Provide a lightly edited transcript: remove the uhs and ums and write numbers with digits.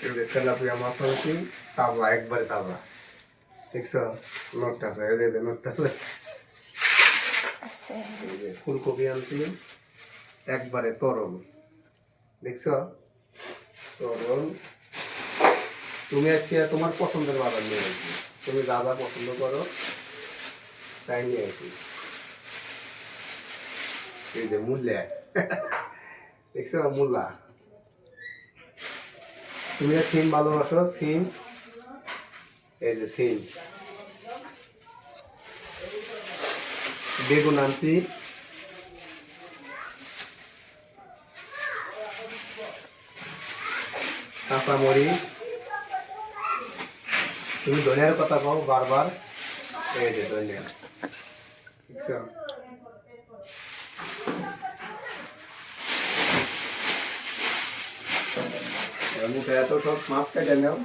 এই যে তেলাপিয়া মাছ আনছি, তাজা, একবারে তাজা। দেখছো নটটা আছে, এই যে নটটা আছে। এই যে ফুলকপি আনছি, একবারে তরল। দেখছো তরল। তুমি আজকে তোমার পছন্দের বাজার নিয়ে আসি, তুমি যা যা পছন্দ করো তাই নিয়ে আসি। এই যে মূল্যা, দেখছো মূল্যা। তুমি সিম ভালোবাসো, সিম। এই যে সিম। বেগুন আনছি, কাঁচা মরিচ। তুমি ধনিয়ার কথা কও বারবার। এই যে ধনিয়া, দেখছো। মুখে এত সব মাছ কেটে নাও।